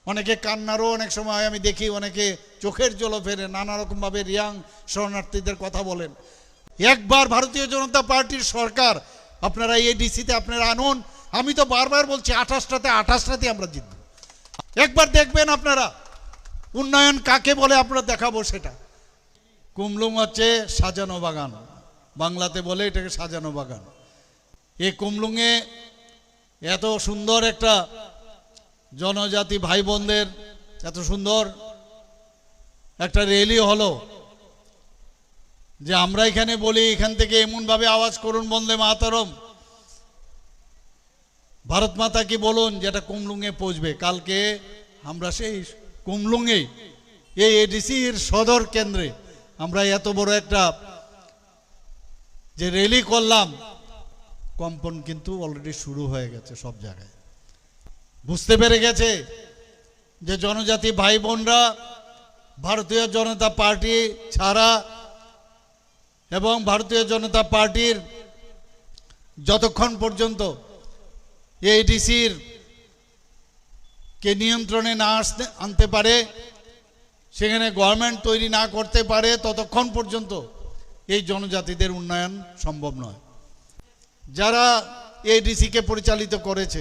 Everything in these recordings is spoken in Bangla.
অনেকে কান্নারও অনেক সময় আমি দেখি, অনেকে চোখের জলও ফেলে, নানা রকমভাবে রিয়াং শরণার্থীদের কথা বলেন। একবার ভারতীয় জনতা পার্টির সরকার আপনারা এডিসিতে আপনারা আনুন, আমি তো বারবার বলছি 28টাতে আমরা জিতব। একবার দেখবেন আপনারা উন্নয়ন কাকে বলে আপনারা দেখাবো সেটা। কুমলুং হচ্ছে সাজানো বাগান, বাংলাতে বলে এটাকে সাজানো বাগান। এই কুমলুঙে এত সুন্দর একটা জনজাতি ভাই বোনদের এত সুন্দর একটা র্যালি হলো যে আমরা এখানে বলি এখান থেকে এমনভাবে আওয়াজ করুন বন্দে মাতরম, ভারত মাতা কি বলুন, যেটা কুমলুঙে পৌঁছবে। কালকে আমরা সেই কুমলুঙে এই এডিসির সদর কেন্দ্রে আমরা এত বড় একটা যে র্যালি করলাম, কম্পন কিন্তু অলরেডি শুরু হয়ে গেছে সব জায়গায়। বুঝতে পেরে গেছে যে জনজাতি ভাই বোনরা ভারতীয় জনতা পার্টি ছাড়া এবং ভারতীয় জনতা পার্টির যতক্ষণ পর্যন্ত এডিসির কে নিয়ন্ত্রণে না আনতে পারে, সেখানে গভর্নমেন্ট তৈরি না করতে পারে, ততক্ষণ পর্যন্ত এই জনজাতিদের উন্নয়ন সম্ভব নয়। যারা এডিসিকে পরিচালিত করেছে,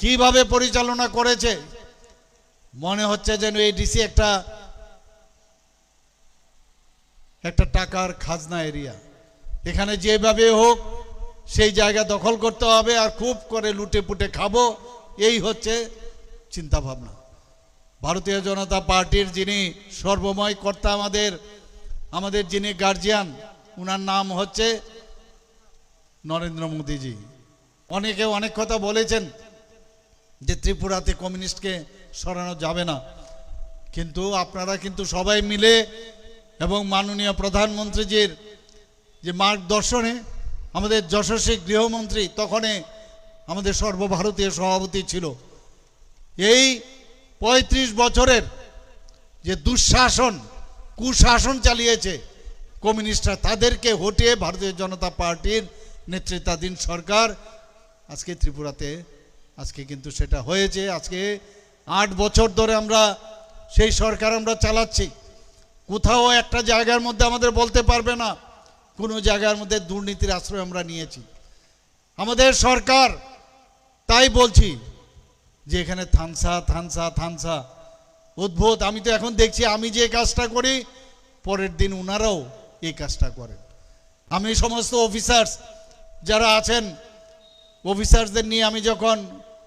কিভাবে পরিচালনা করেছে, মনে হচ্ছে যেন এডিসি একটা টাকার খাজনা এরিয়া। এখানে যেভাবে হোক সেই জায়গা দখল করতে হবে আর খুব করে লুটে পুটে খাবো, এই হচ্ছে চিন্তা ভাবনা। ভারতীয় জনতা পার্টির যিনি সর্বময় কর্তা, আমাদের যিনি গার্জিয়ান, উনার নাম হচ্ছে নরেন্দ্র মোদীজি। অনেকে অনেক কথা বলেছেন যে ত্রিপুরাতে কমিউনিস্টকে সরানো যাবে না, কিন্তু আপনারা কিন্তু সবাই মিলে এবং মাননীয় প্রধানমন্ত্রীজির যে মার্গদর্শনে আমাদের যশস্বী গৃহমন্ত্রী তখনই আমাদের সর্বভারতীয় সভাপতি ছিল, এই 35 বছরের যে দুঃশাসন কুশাসন চালিয়েছে কমিউনিস্টরা, তাদেরকে হটিয়ে ভারতীয় জনতা পার্টির নেতৃত্বাধীন সরকার আজকে ত্রিপুরাতে আজকে কিন্তু সেটা হয়েছে। আজকে 8 বছর ধরে আমরা সেই সরকার আমরা চালাচ্ছি। কোথাও একটা জায়গার মধ্যে আমাদের বলতে পারবে না কোনো জায়গার মধ্যে দুর্নীতির আশ্রয় আমরা নিয়েছি। আমাদের সরকার, তাই বলছি যে এখানে থানসা অদ্ভুত। আমি তো এখন দেখছি আমি যে কাজটা করি পরের দিন ওনারাও এই কাজটা করেন। আমি সমস্ত অফিসার্স যারা আছেন, অফিসার্সদের নিয়ে আমি যখন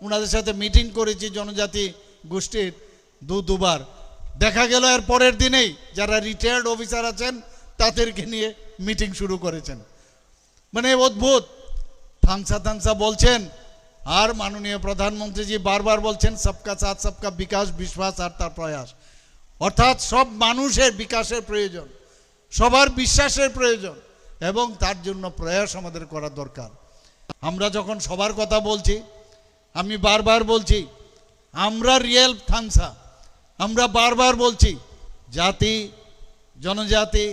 ওনাদের সাথে মিটিং করেছি জনজাতি গোষ্ঠীর দুবার, দেখা গেল এর পরের দিনেই যারা রিটায়ার্ড অফিসার আছেন তাদেরকে নিয়ে মিটিং শুরু করেছেন। মানে অদ্ভুত থানসা বলছেন, আর মাননীয় প্রধানমন্ত্রীজি বারবার বলছেন সবকা সাথ সবকা বিকাশ, বিশ্বাস আর তার প্রয়াস। অর্থাৎ সব মানুষের বিকাশের প্রয়োজন, সবার বিশ্বাসের প্রয়োজন এবং তার জন্য প্রয়াস আমাদের করা দরকার। আমরা যখন সবার কথা বলছি, আমি বারবার বলছি আমরা রিয়েল থানসা, আমরা বারবার বলছি জাতি, জনজাতি,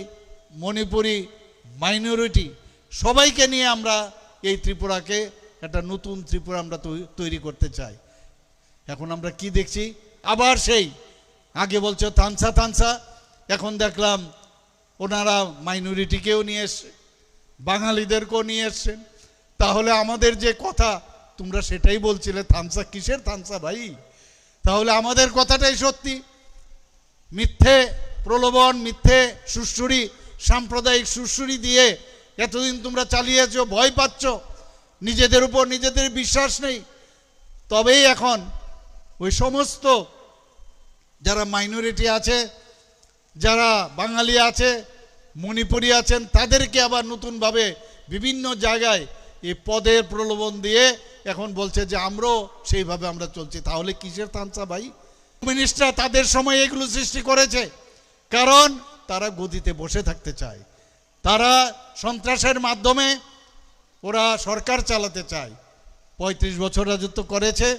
মণিপুরি, মাইনরিটি সবাইকে নিয়ে আমরা এই ত্রিপুরাকে একটা নতুন ত্রিপুরা আমরা তৈরি করতে চাই। এখন আমরা কি দেখছি, আবার সেই আগে বলছো থানসা, এখন দেখলাম ওনারা মাইনরিটিকেও নিয়ে এসছে, বাঙালিদেরকেও নিয়ে এসছেন। তাহলে আমাদের যে কথা তোমরা সেটাই বলছিলে, থানসা কিসের থানসা ভাই? তাহলে আমাদের কথাটাই সত্যি। মিথ্যে প্রলোভন, মিথ্যে সুশ্রুরি, সাম্প্রদায়িক সুশ্রুরি দিয়ে এতদিন তোমরা চালিয়েছো, ভয় পাচ্ছ, নিজেদের উপর নিজেদের বিশ্বাস নেই। তবেই এখন ওই সমস্ত যারা মাইনরিটি আছে, যারা বাঙালি আছে, মণিপুরি আছেন, তাদেরকে আবার নতুনভাবে বিভিন্ন জায়গায় এই পদের প্রলোভন দিয়ে এখন বলছে যে আমরাও সেইভাবে আমরা চলছি। তাহলে কিসের তামসা ভাই? কমিউনিস্টরা তাদের সময় এগুলো সৃষ্টি করেছে, কারণ তারা গদিতে বসে থাকতে চায়, তারা সন্ত্রাসের মাধ্যমে ওরা সরকার চালাতে চায়। 35 বছর রাজত্ব করেছে,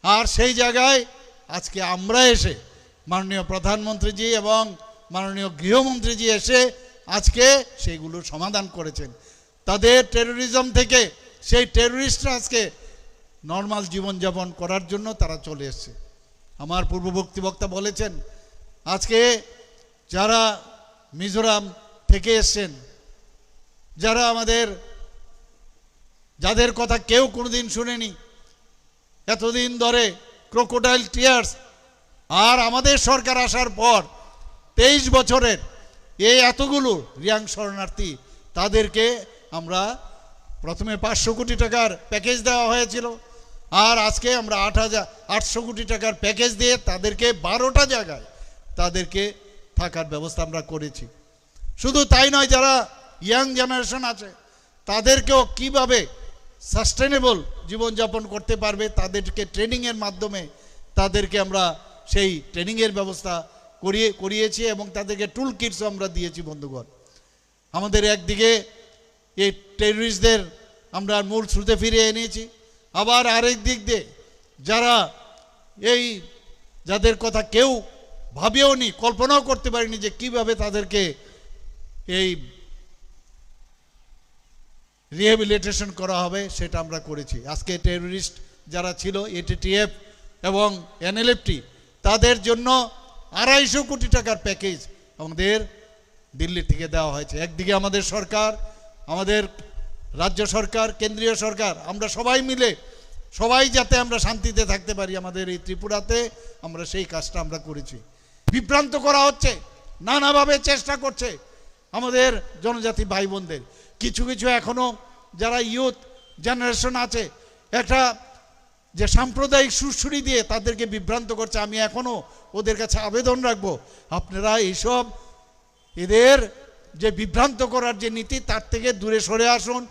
আর সেই জায়গায় আজকে আমরা এসে মাননীয় প্রধানমন্ত্রীজি এবং মাননীয় গৃহমন্ত্রীজি এসে আজকে সেইগুলোর সমাধান করেছেন। তাদের টেরোরিজম থেকে সেই টেরোরিস্টরা আজকে নর্মাল জীবনযাপন করার জন্য তারা চলে এসছে। আমার পূর্ববর্তী বক্তা বলেছেন, আজকে যারা মিজোরাম থেকে এসছেন, যারা যাদের কথা কেউ কোনোদিন শুনেনি, এতদিন ধরে ক্রোকোডাইল টিয়ার্স, আর আমাদের সরকার আসার পর 23 বছরের এই এতগুলো রিয়াং শরণার্থী, তাদেরকে আমরা প্রথমে 500 কোটি টাকার প্যাকেজ দেওয়া হয়েছিল, আর আজকে আমরা 800 কোটি টাকার প্যাকেজ দিয়ে তাদেরকে 12টা জায়গায় তাদেরকে থাকার ব্যবস্থা আমরা করেছি। শুধু তাই নয়, যারা ইয়াং জেনারেশন আছে তাদেরকেও কিভাবে সাস্টেনেবল জীবনযাপন করতে পারবে, তাদেরকে ট্রেনিংয়ের মাধ্যমে তাদেরকে আমরা সেই ট্রেনিংয়ের ব্যবস্থা করিয়েছি এবং তাদেরকে টুল কিটসও আমরা দিয়েছি। বন্ধুগণ, আমাদের একদিকে এই টেররিস্টদের আমরা মূল স্রোতে ফিরিয়ে এনেছি, আবার আরেক দিক দিয়ে যাদের কথা কেউ ভাবেও নি, কল্পনাও করতে পারেনি যে কিভাবে তাদেরকে এই রিহ্যাবিলিটেশন করা হবে, সেটা আমরা করেছি। আজকে টেররিস্ট যারা ছিল এটিটিএফ এবং এনএলএফটি, তাদের জন্য 250 কোটি টাকার প্যাকেজ আমাদের দিল্লি থেকে দেওয়া হয়েছে। একদিকে আমাদের সরকার, আমাদের রাজ্য সরকার, কেন্দ্রীয় সরকার, আমরা সবাই মিলে সবাই যাতে আমরা শান্তিতে থাকতে পারি আমাদের এই ত্রিপুরাতে, আমরা সেই কাজটা আমরা করেছি। বিভ্রান্ত করা হচ্ছে, নানাভাবে চেষ্টা করছে আমাদের জনজাতি ভাই বোনদের। কিছু কিছু এখনো যারা ইউথ জেনারেশন আছে, একটা যে সাম্প্রদায়িক সুরসুরি দিয়ে তাদেরকে বিভ্রান্ত করছে। আমি এখনো ওদের কাছে আবেদন রাখবো, আপনারা এইসব এদের যে বিভ্রান্ত করার যে নীতি, তার থেকে দূরে সরে আসুন।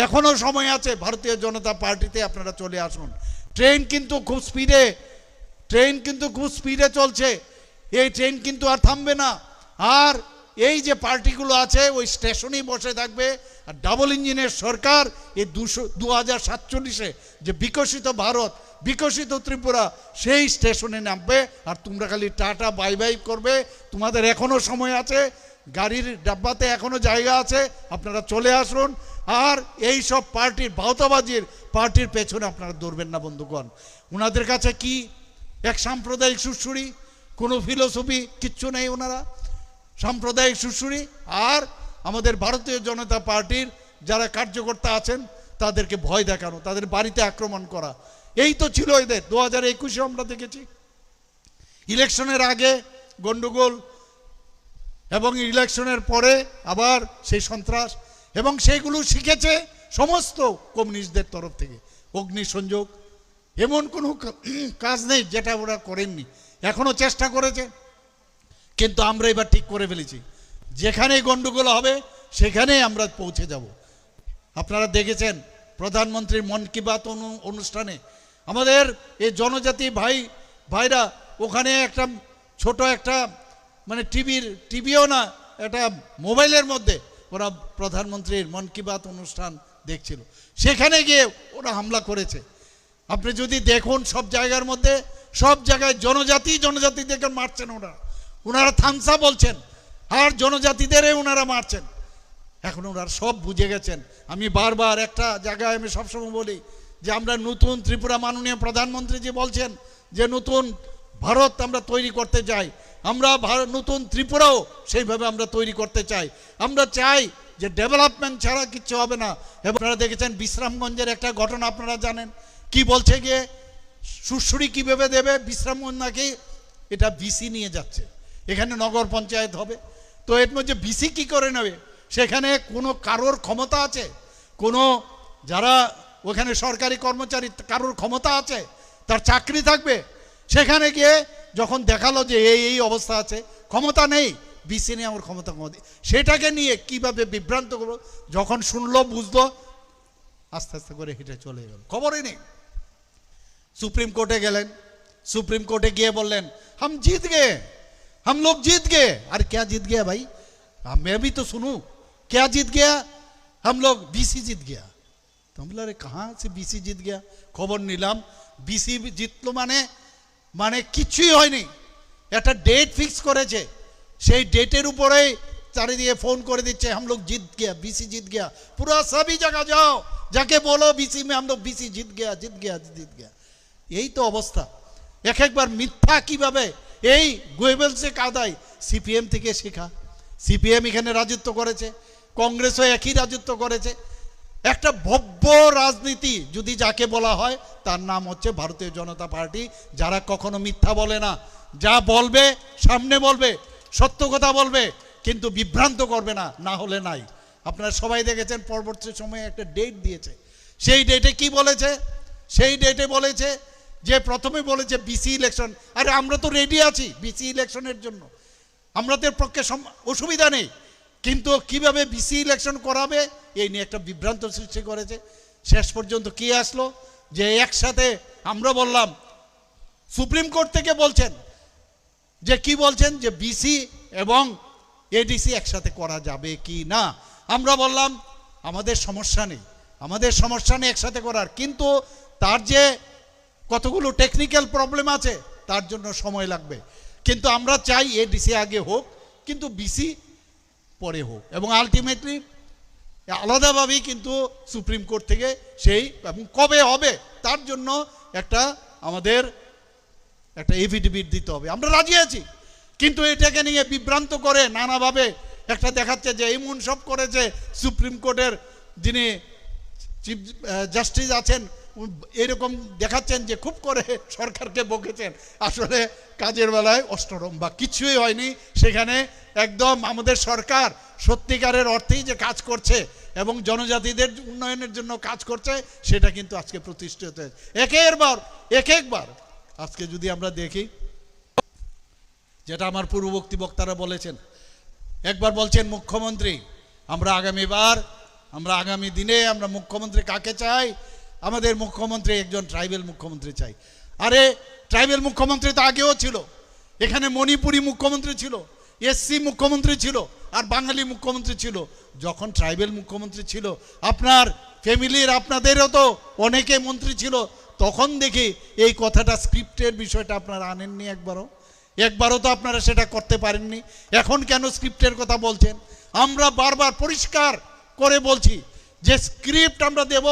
এখনো সময় আছে, ভারতীয় জনতা পার্টিতে আপনারা চলে আসুন। ট্রেন কিন্তু খুব স্পিডে চলছে, এই ট্রেন কিন্তু আর থামবে না। আর এই যে পার্টিগুলো আছে ওই স্টেশনেই বসে থাকবে। আর ডাবল ইঞ্জিনের সরকার এই 2047-এ যে বিকশিত ভারত, বিকশিত ত্রিপুরা, সেই স্টেশনে নামবে। আর তোমরা খালি টাটা বাই বাই করবে। তোমাদের এখনো সময় আছে, গাড়ির ডাব্বাতে এখনো জায়গা আছে, আপনারা চলে আসুন। আর এই সব পার্টির ভাওতাবাজির পার্টির পেছনে আপনারা দৌড়বেন না। বন্ধুগণ, ওনাদের কাছে কি এক সাম্প্রদায়িক সুরসুরি, কোনো ফিলোসফি কিচ্ছু নেই। ওনারা সাম্প্রদায়িক সুরসুরি। আর আমাদের ভারতীয় জনতা পার্টির যারা কার্যকর্তা আছেন তাদেরকে ভয় দেখানো, তাদের বাড়িতে আক্রমণ করা, এই তো ছিল এদের। 2021-এ আমরা দেখেছি ইলেকশনের আগে গন্ডগোল এবং ইলেকশনের পরে আবার সেই সন্ত্রাস, এবং সেইগুলো শিখেছে সমস্ত কমিউনিস্টদের তরফ থেকে। অগ্নিসংযোগ, এমন কোনো কাজ নেই যেটা ওরা করেননি, এখনো চেষ্টা করেছে। কিন্তু আমরা এবার ঠিক করে ফেলেছি, যেখানে গন্ডগোল হবে সেখানেই আমরা পৌঁছে যাব। আপনারা দেখেছেন প্রধানমন্ত্রীর মন কি বাত অনুষ্ঠানে আমাদের এই জনজাতি ভাইরা ওখানে একটা ছোট একটা মানে টিভিও না, একটা মোবাইলের মধ্যে ওরা প্রধানমন্ত্রীর মন কি বাত অনুষ্ঠান দেখছিল। সেখানে গিয়ে ওরা হামলা করেছে। আপনি যদি দেখুন সব জায়গার মধ্যে, সব জায়গায় জনজাতিদেরকে মারছেন ওনারা থামসা বলছেন, আর জনজাতিদের ওনারা মারছেন। এখন ওনারা সব বুঝে গেছেন। আমি বারবার একটা জায়গায় আমি সবসময় বলি যে আমরা নতুন ত্রিপুরা, মাননীয় প্রধানমন্ত্রী যে বলছেন যে নতুন ভারত আমরা তৈরি করতে চাই, আমরা নতুন ত্রিপুরাও সেইভাবে আমরা তৈরি করতে চাই। আমরা চাই যে ডেভেলপমেন্ট ছাড়া কিচ্ছু হবে না। এবং আপনারা দেখেছেন বিশ্রামগঞ্জের একটা ঘটনা, আপনারা জানেন কি বলছে গিয়ে সুরসুরি কিভাবে দেবে। বিশ্রামগঞ্জ নাকি এটা বিসি নিয়ে যাচ্ছে, এখানে নগর পঞ্চায়েত হবে। তো এর মধ্যে বিসি কি করে নেবে? সেখানে কোনো কারোর ক্ষমতা আছে? কোনো যারা ওখানে সরকারি কর্মচারী, কারোর ক্ষমতা আছে? তার চাকরি থাকবে? সেখানে গিয়ে যখন দেখালো যে এই অবস্থা আছে, ক্ষমতা নেই, বিসি নিয়ে আমার ক্ষমতা, সেটাকে নিয়ে কিভাবে বিভ্রান্ত করবো, যখন শুনলো বুঝলো, আস্তে আস্তে করে হেঁটে চলে গেল, খবরই নেই। সুপ্রিম কোর্টে গেলেন, सुप्रीम कोर्टे गए बोलें हम जीत गए, हम लोग जीत गए। अरे क्या जीत गया भाई, मैं भी तो सुनूं, क्या जीत गया? हम लोग बीसी जीत गया। तो हम बोला अरे कहाँ से बीसी जीत गया? खबर निलाम बीसी জিতলো মানে কিছুই হয়নি, একটা ডেট ফিক্স করেছে, সেই ডেটের উপরেই চারিদিকে ফোন করে দিচ্ছে हम लोग जीत गया, बीसी जीत गया। पूरा सभी जगह जाओ, जाके बोलो बीसी में हम लोग बीसी जीत गया, जीत गया, जीत गया। यही तो अवस्था। একবার মিথ্যা কিভাবে এই গোয়েবেলসে কাদায় সিপিএম থেকে শেখা। সিপিএম এখানে রাজত্ব করেছে, কংগ্রেসও একই রাজত্ব করেছে। একটা ভব্য রাজনীতি যদি যাকে বলা হয় তার নাম হচ্ছে ভারতীয় জনতা পার্টি, যারা কখনো মিথ্যা বলে না, যা বলবে সামনে বলবে, সত্য কথা বলবে, কিন্তু বিভ্রান্ত করবে না, না হলে নাই। আপনারা সবাই দেখেছেন পরবর্তী সময়ে একটা ডেট দিয়েছে, সেই ডেটে কি বলেছে? সেই ডেটে বলেছে যে প্রথমে বলেছে বিসি ইলেকশন। আরে আমরা তো রেডি আছি বিসি ইলেকশনের জন্য, আমাদের পক্ষে অসুবিধা নেই, কিন্তু কিভাবে বিসি ইলেকশন করাবে এই নিয়ে একটা বিভ্রান্ত সৃষ্টি করেছে। শেষ পর্যন্ত কি আসলো যে একসাথে আমরা বললাম, সুপ্রিম কোর্ট থেকে বলছেন যে কি বলছেন যে বিসি এবং এডিসি একসাথে করা যাবে কি না। আমরা বললাম আমাদের সমস্যা নেই, আমাদের সমস্যা নেই একসাথে করার, কিন্তু তার যে কতগুলো টেকনিক্যাল প্রবলেম আছে তার জন্য সময় লাগবে, কিন্তু আমরা চাই এডিসি আগে হোক কিন্তু বিসি পরে হোক, এবং আলটিমেটলি আলাদাভাবেই কিন্তু সুপ্রিম কোর্ট থেকে সেই এবং কবে হবে তার জন্য আমাদের একটা এফিডেভিট দিতে হবে। আমরা রাজি আছি, কিন্তু এটাকে নিয়ে বিভ্রান্ত করে নানাভাবে একটা দেখাচ্ছে যে এমন সব করেছে সুপ্রিম কোর্টের যিনি চিফ জাস্টিস আছেন এরকম দেখাচ্ছেন যে খুব করে সরকারকে বকেছেন, আসলে কাজের বেলায় অষ্টরম বা কিছুই হয়নি সেখানে। একদম আমাদের সরকার সত্যিকারের অর্থেই যে কাজ করছে এবং জনজাতিদের উন্নয়নের জন্য কাজ করছে সেটা কিন্তু আজকে প্রতিষ্ঠিত হয়েছে একবার। আজকে যদি আমরা দেখি, যেটা আমার পূর্ববর্তী বক্তারা বলেছেন, একবার বলছেন মুখ্যমন্ত্রী আমরা আগামী দিনে আমরা মুখ্যমন্ত্রী কাকে চাই? আমাদের মুখ্যমন্ত্রী একজন ট্রাইবেল মুখ্যমন্ত্রী চাই। আরে ট্রাইবেল মুখ্যমন্ত্রী তো আগেও ছিল, এখানে মণিপুরি মুখ্যমন্ত্রী ছিল, এসসি মুখ্যমন্ত্রী ছিল, আর বাঙালি মুখ্যমন্ত্রী ছিল। যখন ট্রাইবেল মুখ্যমন্ত্রী ছিল আপনার ফ্যামিলির আপনাদেরও তো অনেকে মন্ত্রী ছিল, তখন দেখি এই কথাটা স্ক্রিপ্টের বিষয়টা আপনারা আনেননি একবারও তো আপনারা সেটা করতে পারেননি। এখন কেন স্ক্রিপ্টের কথা বলছেন? আমরা বারবার পরিষ্কার করে বলছি যে স্ক্রিপ্ট আমরা দেব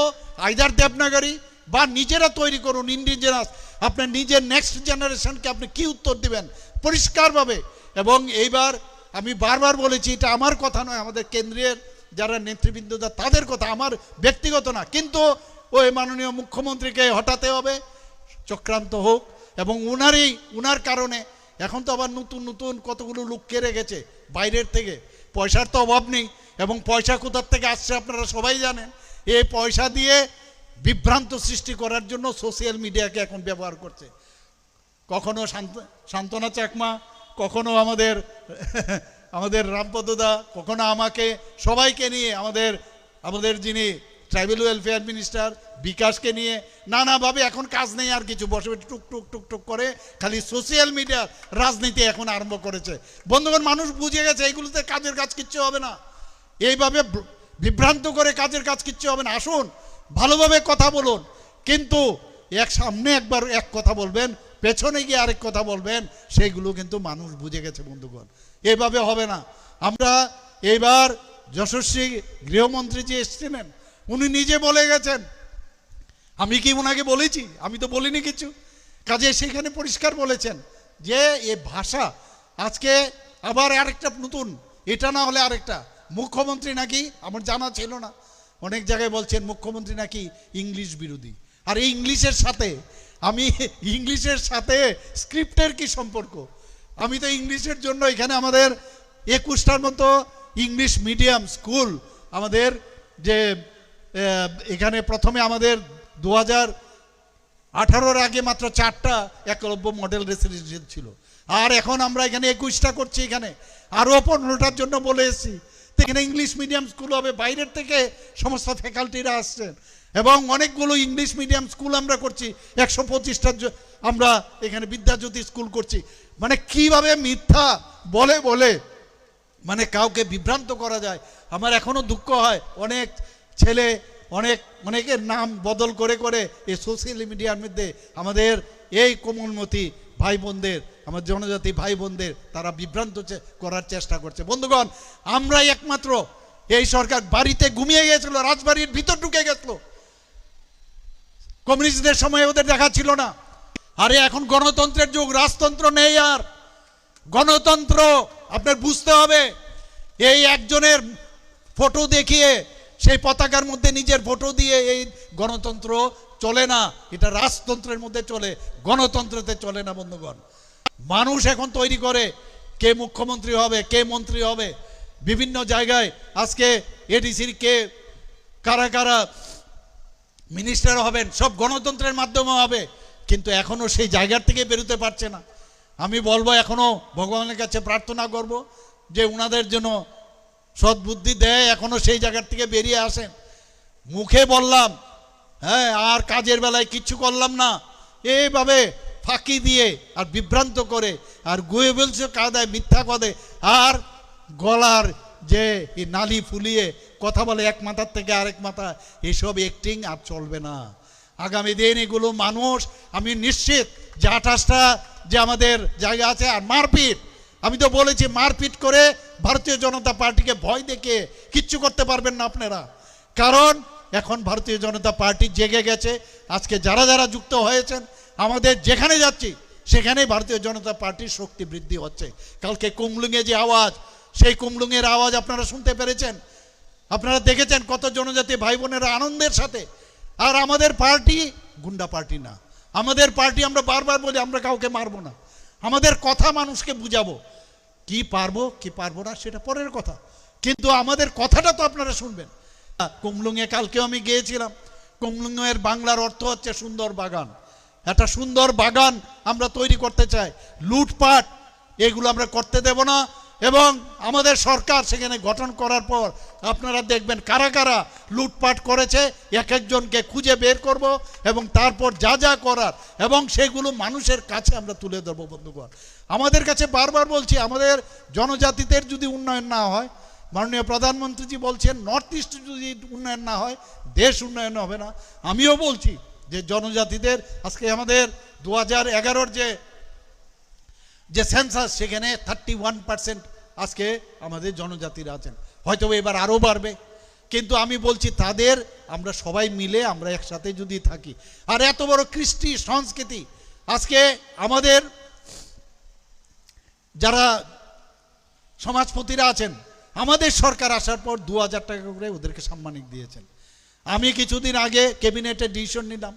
আইদার দেবনাগরী বা নিজেরা তৈরি করুন ইন্ডিজিনাস, আপনার নিজের নেক্সট জেনারেশনকে আপনি কি উত্তর দিবেন পরিষ্কারভাবে। এবং এইবার আমি বারবার বলেছি, এটা আমার কথা নয়, আমাদের কেন্দ্রের যারা নেতৃবৃন্দ তাদের কথা, আমার ব্যক্তিগত না, কিন্তু ওই মাননীয় মুখ্যমন্ত্রীকে হটাতে হবে, চক্রান্ত হোক। এবং উনার কারণে এখন তো আবার নতুন কতগুলো লোক কেড়ে গেছে বাইরের থেকে, পয়সার তো অভাব নেই, এবং পয়সা কোথার থেকে আসছে আপনারা সবাই জানেন। এই পয়সা দিয়ে বিভ্রান্ত সৃষ্টি করার জন্য সোশ্যাল মিডিয়াকে এখন ব্যবহার করছে। কখনো শান্তনা চাকমা, কখনো আমাদের রামপদদা, কখনো আমাকে, সবাইকে নিয়ে আমাদের যিনি ট্রাইবেল ওয়েলফেয়ার মিনিস্টার বিকাশকে নিয়ে নানাভাবে এখন কাজ নেই আর কিছু, বসে টুক করে খালি সোশ্যাল মিডিয়ার রাজনীতি এখন আরম্ভ করেছে। বন্ধুগণ, মানুষ বুঝে গেছে এইগুলোতে কাজের কাজ কিচ্ছু হবে না, এইভাবে বিভ্রান্ত করে কাজের কাজ কিচ্ছু হবে না। আসুন ভালোভাবে কথা বলুন, কিন্তু সামনে একবার এক কথা বলবেন, পেছনে গিয়ে আরেক কথা বলবেন, সেইগুলো কিন্তু মানুষ বুঝে গেছে। বন্ধুগণ, এইভাবে হবে না। আমরা এইবার যশস্বী গৃহমন্ত্রী যে এসেছিলেন উনি নিজে বলে গেছেন, আমি কি ওনাকে বলেছি? আমি তো বলিনি কিছু, কাজে সেখানে পরিষ্কার বলেছেন যে এ ভাষা আজকে আবার আরেকটা নতুন, এটা না হলে আরেকটা মুখ্যমন্ত্রী নাকি, আমার জানা ছিল না, অনেক জায়গায় বলছেন মুখ্যমন্ত্রী নাকি ইংলিশ বিরোধী। আর এই ইংলিশের সাথে স্ক্রিপ্টের কি সম্পর্ক? আমি তো ইংলিশের জন্য এখানে আমাদের 21টার মতো ইংলিশ মিডিয়াম স্কুল আমাদের যে এখানে প্রথমে আমাদের 2018-র আগে মাত্র 4টা একলব্য মডেল রেসিডেন্সিয়াল ছিল, আর এখন আমরা এখানে 21টা করছি, এখানে আরও 15টার জন্য বলে এসেছি। তো এখানে ইংলিশ মিডিয়াম স্কুল হবে, বাইরের থেকে সমস্ত ফ্যাকাল্টিরা আসছেন, এবং অনেকগুলো ইংলিশ মিডিয়াম স্কুল আমরা করছি, 125টা আমরা এখানে বিদ্যাজ্যোতি স্কুল করছি। মানে কিভাবে মিথ্যা বলে মানে কাউকে বিভ্রান্ত করা যায়। আমার এখনো দুঃখ হয়, অনেক ছেলে অনেকের নাম বদল করে এই সোশ্যাল মিডিয়ার মধ্যে আমাদের এই কোমলমতি ভাই বোনদের, আমার জনজাতি ভাই বোনদের তারা বিভ্রান্ত করার চেষ্টা করছে। বন্ধুগণ, আমরাই একমাত্র, এই সরকার বাড়িতে ঘুমিয়ে গেছিল, রাজবাড়ির ভিতর ঢুকে গেছিল, কমিউনিস্টদের সময় ওদের দেখা ছিল না। আরে এখন গণতন্ত্রের যুগ, রাজতন্ত্র নেই আর। গণতন্ত্র আপনার বুঝতে হবে, এই একজনের ফটো দেখিয়ে সেই পতাকার মধ্যে নিজের ফটো দিয়ে এই গণতন্ত্র চলে না, এটা রাজতন্ত্রের মধ্যে চলে, গণতন্ত্রতে চলে না বন্ধুগণ। মানুষ এখন তৈরি করে কে মুখ্যমন্ত্রী হবে, কে মন্ত্রী হবে, বিভিন্ন জায়গায় আজকে এডিসির কে কারা কারা মিনিস্টার হবেন, সব গণতন্ত্রের মাধ্যমে হবে, কিন্তু এখনো সেই জায়গার থেকে বেরোতে পারছে না। আমি বলবো এখনো ভগবানের কাছে প্রার্থনা করব যে উনাদের জন্য সদ্বুদ্ধি দেয়, এখনো সেই জায়গার থেকে বেরিয়ে আসেন। মুখে বললাম হ্যাঁ, আর কাজের বেলায় কিচ্ছু করলাম না, এইভাবে ফাঁকি দিয়ে আর বিভ্রান্ত করে আর গুয়ে বলছে কাদায় মিথ্যা কদে আর গলার যে নালি ফুলিয়ে কথা বলে এক মাথার থেকে আরেক মাথা, এসব অ্যাক্টিং আর চলবে না। আগামী দিন এগুলো মানুষ, আমি নিশ্চিত যে 28টা যে আমাদের জায়গা আছে, আর মারপিট, আমি তো বলেছি মারপিট করে ভারতীয় জনতা পার্টিকে ভয় দেখে কিচ্ছু করতে পারবেন না আপনারা, কারণ এখন ভারতীয় জনতা পার্টি জেগে গেছে। আজকে যারা যারা যুক্ত হয়েছেন, আমাদের যেখানে যাচ্ছি সেখানেই ভারতীয় জনতা পার্টির শক্তি বৃদ্ধি হচ্ছে। কালকে কুমলুঙে যে আওয়াজ, সেই কুমলুঙের আওয়াজ আপনারা শুনতে পেরেছেন, আপনারা দেখেছেন কত জনজাতি ভাই বোনেরা আনন্দের সাথে। আর আমাদের পার্টি গুন্ডা পার্টি না, আমাদের পার্টি, আমরা বারবার বলি আমরা কাউকে মারবো না, আমাদের কথা মানুষকে বুঝাবো, কি পারবো কি পারবো না সেটা পরের কথা, কিন্তু আমাদের কথাটা তো আপনারা শুনবেন। কুমলুঙে কালকেও আমি গিয়েছিলাম। কুমলুঙের বাংলার অর্থ হচ্ছে সুন্দর বাগান। একটা সুন্দর বাগান আমরা তৈরি করতে চাই, লুটপাট এগুলো আমরা করতে দেব না। এবং আমাদের সরকার সেখানে গঠন করার পর আপনারা দেখবেন কারা কারা লুটপাট করেছে, এক একজনকে খুঁজে বের করব এবং তারপর যা যা করার এবং সেগুলো মানুষের কাছে আমরা তুলে ধরবো। বন্ধুগণ, আমাদের কাছে বারবার বলছি, আমাদের জনজাতিদের যদি উন্নয়ন না হয়, মাননীয় প্রধানমন্ত্রীজি বলছেন নর্থ ইস্ট যদি উন্নয়ন না হয় দেশ উন্নয়ন হবে না। আমিও বলছি যে জনজাতিদের আজকে আমাদের 2011-র যে সেন্সাস, সেখানে 31% আজকে আমাদের জনজাতিরা আছেন, হয়তো এবার আরও বাড়বে, কিন্তু আমি বলছি তাদের আমরা সবাই মিলে আমরা একসাথে যদি থাকি, আর এত বড় কৃষ্টি সংস্কৃতি আজকে আমাদের যারা সমাজপতিরা আছেন, আমাদের সরকার আসার পর 2000 টাকা করে ওদেরকে সাম্মানিক দিয়েছেন। আমি কিছুদিন আগে ক্যাবিনেটে ডিসিশন নিলাম,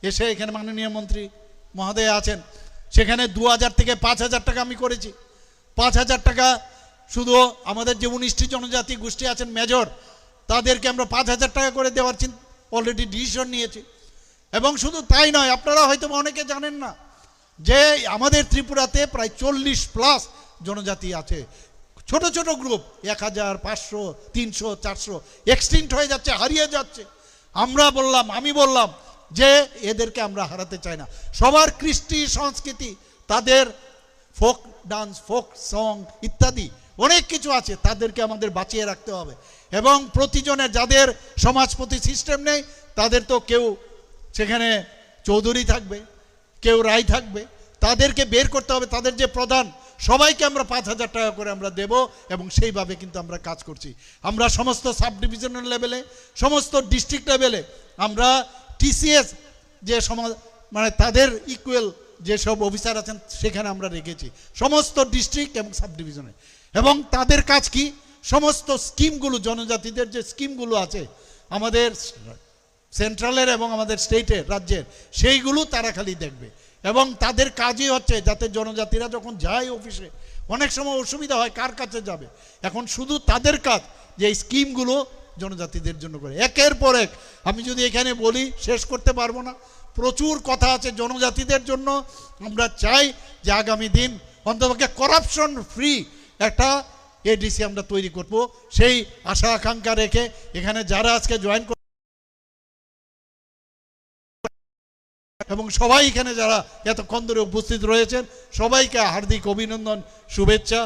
এসে এখানে মাননীয় মন্ত্রী মহোদয় আছেন, সেখানে 2000 থেকে 5000 টাকা আমি করেছি। 5000 টাকা শুধু আমাদের যে 19টি জনজাতি গোষ্ঠী আছেন মেজর, তাদেরকে আমরা 5000 টাকা করে দেওয়ার অলরেডি ডিসিশন নিয়েছি। এবং শুধু তাই নয়, আপনারা হয়তো অনেকে জানেন না যে আমাদের ত্রিপুরাতে প্রায় 40+ জনজাতি আছে, ছোট ছোট গ্রুপ, 1000, 500, 300, 400 এক্সটিংক্ট হয়ে যাচ্ছে, হারিয়ে যাচ্ছে। আমি বললাম যে এদেরকে আমরা হারাতে চাই না। সবার কৃষ্টি সংস্কৃতি, তাদের ফোক ডান্স, ফোক সং ইত্যাদি অনেক কিছু আছে, তাদেরকে আমাদের বাঁচিয়ে রাখতে হবে। এবং প্রতিজনের যাদের সমাজপতি সিস্টেম নেই, তাদের তো কেউ সেখানে চৌধুরী থাকবে, কেউ রায় থাকবে, তাদেরকে বের করতে হবে। তাদের যে প্রধান, সবাইকে আমরা 5000 টাকা করে আমরা দেব এবং সেইভাবে কিন্তু আমরা কাজ করছি। আমরা সমস্ত সাব ডিভিশনাল লেভেলে, সমস্ত ডিস্ট্রিক্ট লেভেলে আমরা টিসিএস যে মানে তাদের ইকুয়াল যেসব অফিসার আছেন সেখানে আমরা রেখেছি সমস্ত ডিস্ট্রিক্ট এবং সাব ডিভিশনে। এবং তাদের কাজ কি, সমস্ত স্কিমগুলো, জনজাতিদের যে স্কিমগুলো আছে আমাদের সেন্ট্রালের এবং আমাদের স্টেটের, রাজ্যের, সেইগুলো তারা খালি দেখবে। এবং তাদের কাজই হচ্ছে যাতে জনজাতিরা যখন যায় অফিসে, অনেক সময় অসুবিধা হয় কার কাছে যাবে, এখন শুধু তাদের কাজ যে এই স্কিমগুলো জনজাতিদের জন্য করে। একের পর এক আমি যদি এখানে বলি শেষ করতে পারবো না, প্রচুর কথা আছে জনজাতিদের জন্য। আমরা চাই যে আগামী দিন অন্ততপক্ষে করাপশন ফ্রি একটা এডিসি আমরা তৈরি করব, সেই আশা আকাঙ্ক্ষা রেখে এখানে যারা আজকে জয়েন এবং সবাই এখানে যারা এতক্ষণ ধরে উপস্থিত রয়েছেন সবাইকে হার্দিক অভিনন্দন, শুভেচ্ছা।